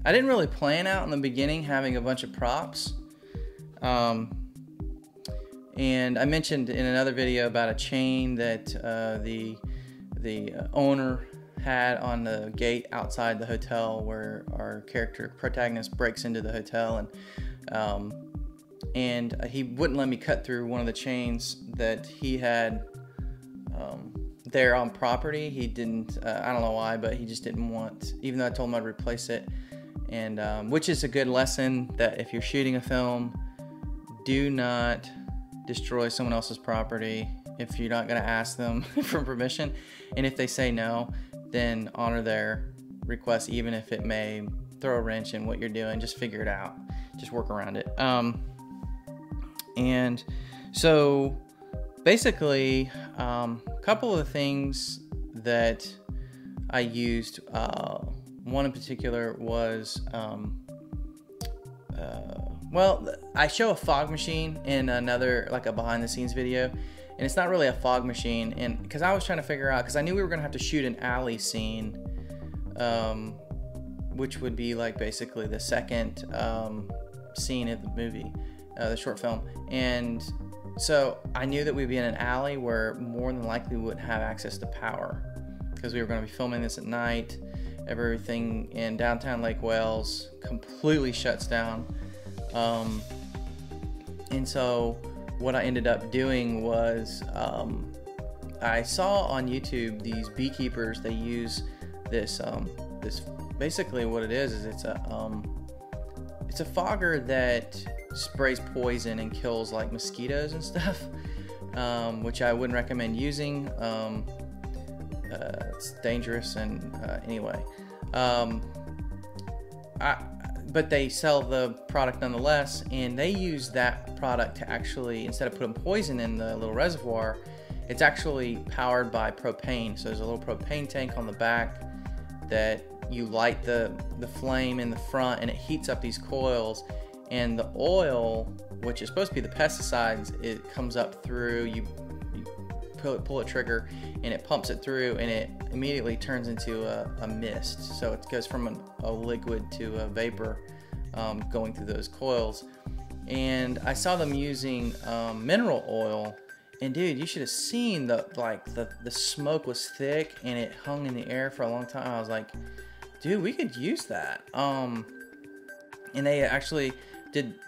I didn't really plan out in the beginning having a bunch of props. And I mentioned in another video about a chain that the owner had on the gate outside the hotel, where our protagonist breaks into the hotel, and he wouldn't let me cut through one of the chains that he had there on property. He didn't, I don't know why, but he just didn't want, even though I told him I'd replace it. And which is a good lesson, that if you're shooting a film, do not destroy someone else's property if you're not going to ask them for permission. And if they say no, then honor their request, even if it may throw a wrench in what you're doing. Just figure it out. Just work around it. And so basically, a couple of the things that I used, one in particular was, well, I show a fog machine in another, like a behind the scenes video, and it's not really a fog machine, and because I was trying to figure out, because I knew we were going to have to shoot an alley scene, which would be like basically the second scene of the movie, the short film. And so I knew that we'd be in an alley where more than likely we wouldn't have access to power, because we were going to be filming this at night. Everything in downtown Lake Wales completely shuts down. And so what I ended up doing was, I saw on YouTube these beekeepers, they use this, basically what it is it's a fogger that sprays poison and kills like mosquitoes and stuff, which I wouldn't recommend using. It's dangerous, and anyway, but they sell the product nonetheless, and they use that product to actually, instead of putting poison in the little reservoir, it's actually powered by propane. So there's a little propane tank on the back that you light the flame in the front, and it heats up these coils, and the oil, which is supposed to be the pesticides, it comes up through, you pull a trigger, and it pumps it through, and it immediately turns into a mist. So it goes from a liquid to a vapor, going through those coils. And I saw them using mineral oil, and dude, you should have seen the smoke was thick, and it hung in the air for a long time. I was like, dude, we could use that. And they actually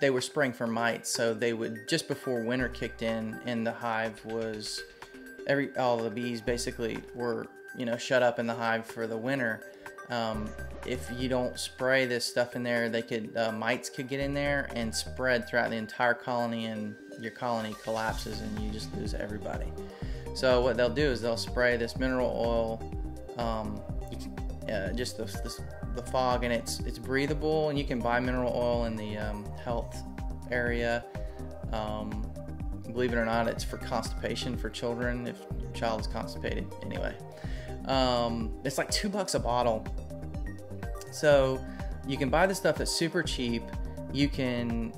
they were spraying for mites, so they would, just before winter kicked in and the hive was, all the bees basically were, shut up in the hive for the winter. If you don't spray this stuff in there, mites could get in there and spread throughout the entire colony, and your colony collapses and you just lose everybody. So what they'll do is they'll spray this mineral oil, just the fog, and it's breathable, and you can buy mineral oil in the health area. Believe it or not, it's for constipation for children, if your child is constipated. Anyway, it's like $2 a bottle. So you can buy this stuff that's super cheap. You can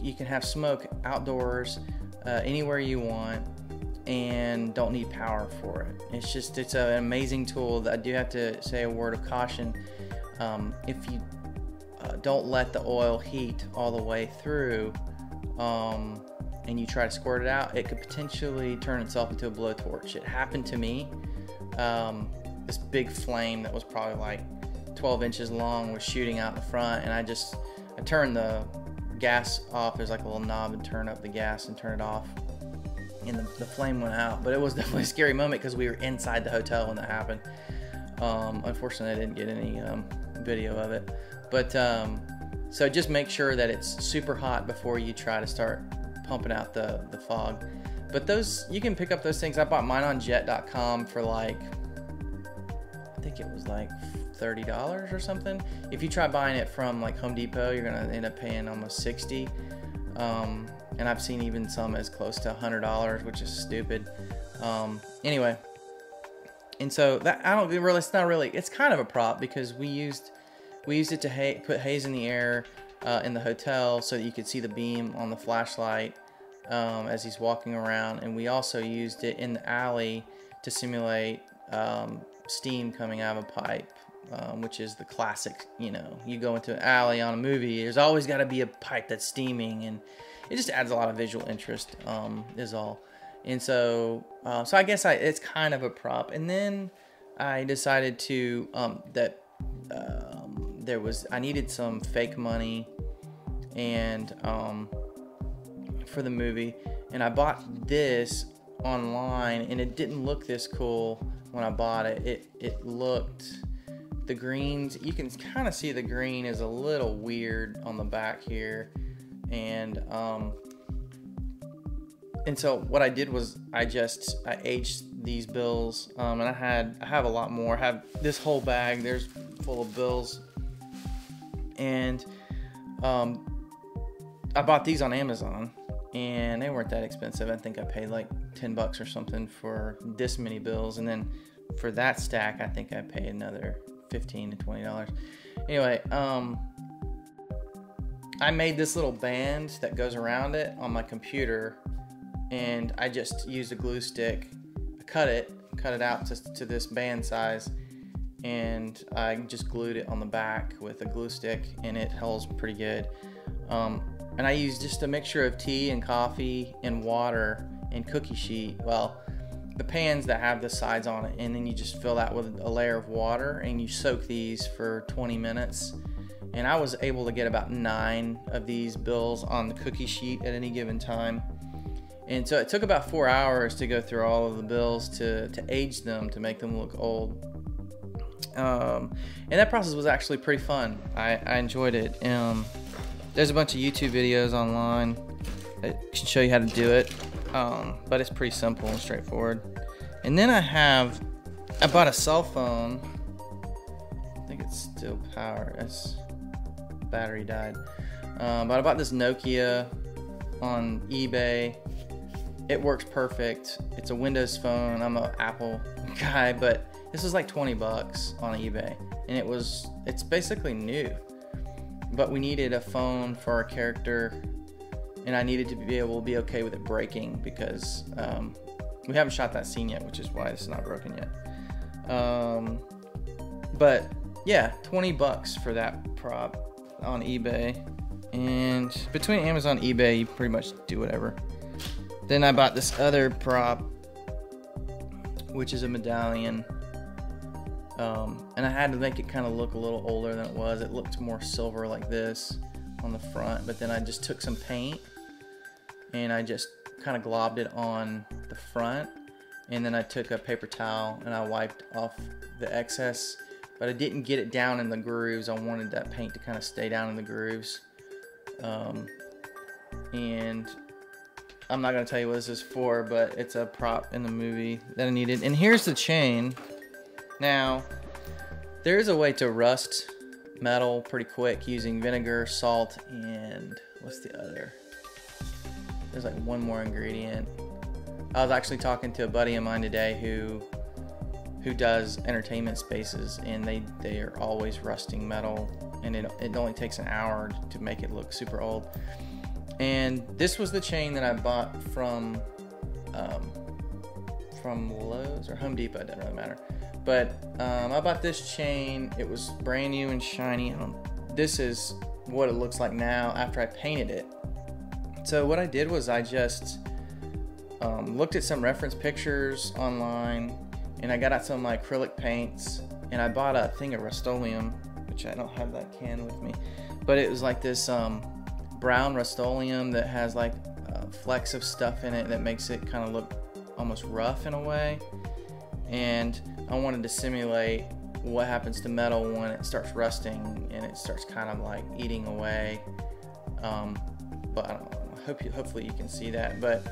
you can have smoke outdoors, anywhere you want, and don't need power for it. It's an amazing tool. I do have to say a word of caution. If you don't let the oil heat all the way through, and you try to squirt it out, it could potentially turn itself into a blowtorch. It happened to me. This big flame that was probably like 12 inches long was shooting out in the front, and I turned the gas off. There's like a little knob, and turn up the gas and turn it off, and the flame went out. But it was definitely a scary moment because we were inside the hotel when that happened. Unfortunately, I didn't get any video of it. But so just make sure that it's super hot before you try to start pumping out the fog. But you can pick up those things. I bought mine on jet.com for like, I think it was like $30 or something. If you try buying it from like Home Depot, you're gonna end up paying almost $60. And I've seen even some as close to $100, which is stupid. Anyway, and so that it's kind of a prop, because we used it to put haze in the air in the hotel, so that you could see the beam on the flashlight as he's walking around. And we also used it in the alley to simulate steam coming out of a pipe which is the classic, you know, you go into an alley on a movie, there's always got to be a pipe that's steaming, and it just adds a lot of visual interest, is all. And so, so I guess it's kind of a prop. And then I decided to, I needed some fake money and, for the movie, and I bought this online, and it didn't look this cool when I bought it. It looked, the greens, you can kind of see the green is a little weird on the back here, and so what I did was I aged these bills, and I have a lot more. I have this whole bag, there's full of bills, and I bought these on Amazon, and they weren't that expensive. I think I paid like $10 or something for this many bills, and then for that stack I think I paid another $15 to $20. Anyway, I made this little band that goes around it on my computer, and I just used a glue stick, cut it out to this band size, and I just glued it on the back with a glue stick, and it holds pretty good. And I used just a mixture of tea and coffee and water and cookie sheet. Well, the pans that have the sides on it, and then you just fill that with a layer of water, and you soak these for 20 minutes. And I was able to get about 9 of these bills on the cookie sheet at any given time. And so it took about 4 hours to go through all of the bills to age them, to make them look old. And that process was actually pretty fun. I enjoyed it. There's a bunch of YouTube videos online that can show you how to do it, but it's pretty simple and straightforward. And then I bought a cell phone. I think it's still powered. Its battery died. But I bought this Nokia on eBay. It works perfect. It's a Windows phone. I'm an Apple guy, but this was like $20 on eBay, and it's basically new. But we needed a phone for our character, and I needed to be able to be okay with it breaking, because we haven't shot that scene yet, which is why it's not broken yet. But yeah, $20 for that prop on eBay. And between Amazon and eBay, you pretty much do whatever. Then I bought this other prop, which is a medallion. And I had to make it kind of look a little older than it was. It looked more silver like this on the front, but then I just took some paint and I just kind of globbed it on the front, and then I took a paper towel and I wiped off the excess, but I didn't get it down in the grooves. I wanted that paint to kind of stay down in the grooves. And I'm not going to tell you what this is for, but it's a prop in the movie that I needed. And here's the chain. Now, there is a way to rust metal pretty quick using vinegar, salt, and what's the other? There's like one more ingredient. I was actually talking to a buddy of mine today who does entertainment spaces, and they are always rusting metal, and it only takes an hour to make it look super old. And this was the chain that I bought from Lowe's or Home Depot, it doesn't really matter. But I bought this chain. It was brand new and shiny. This is what it looks like now after I painted it. So what I did was I just looked at some reference pictures online, and I got out some of my acrylic paints, and I bought a thing of Rust-Oleum, which I don't have that can with me, but it was like this brown Rust-Oleum that has like flecks of stuff in it that makes it kind of look almost rough in a way. And I wanted to simulate what happens to metal when it starts rusting and it starts kind of like eating away. But I don't know, hopefully you can see that. But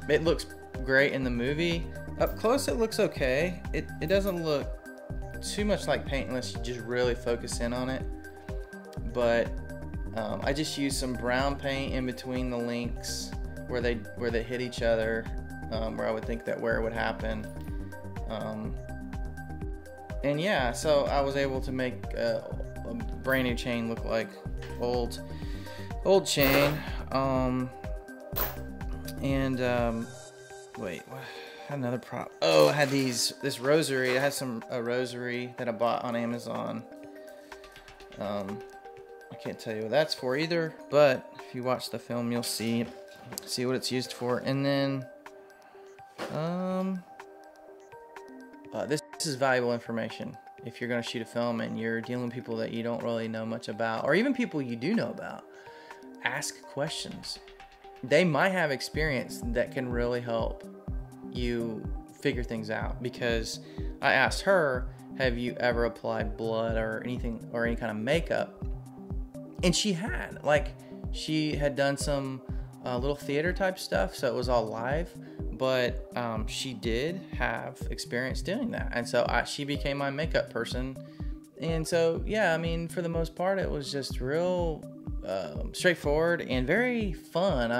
it looks great in the movie. Up close it looks okay. It doesn't look too much like paint unless you just really focus in on it. But I just used some brown paint in between the links where they hit each other, where I would think that wear would happen. And yeah, so I was able to make a brand new chain look like old chain. Wait, Had another prop. Oh, I had this rosary. I had a rosary that I bought on Amazon. I can't tell you what that's for either, but if you watch the film, you'll see what it's used for. And then, this is valuable information if you're going to shoot a film and you're dealing with people that you don't really know much about, or even people you do know about. Ask questions. They might have experience that can really help you figure things out, because I asked her, have you ever applied blood or anything, or any kind of makeup? And she had done some little theater type stuff, so it was all live, but she did have experience doing that, and so she became my makeup person. And so yeah, I mean, for the most part, it was just real straightforward and very fun.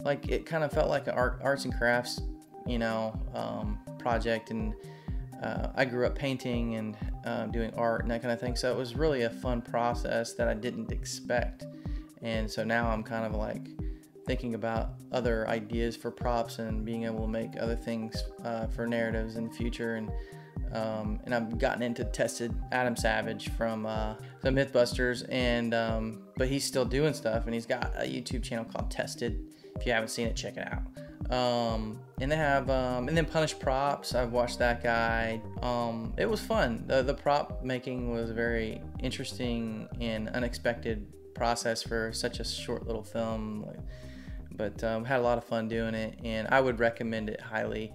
It kind of felt like an arts and crafts, project, and I grew up painting and doing art and that kind of thing, so it was really a fun process that I didn't expect. And so now I'm kind of like thinking about other ideas for props and being able to make other things for narratives in the future. And I've gotten into Tested, Adam Savage from the Mythbusters, and but he's still doing stuff, and he's got a YouTube channel called Tested. If you haven't seen it, check it out. And they have and then Punish Props. I've watched that guy. It was fun. The prop making was a very interesting and unexpected process for such a short little film, but had a lot of fun doing it, and I would recommend it highly.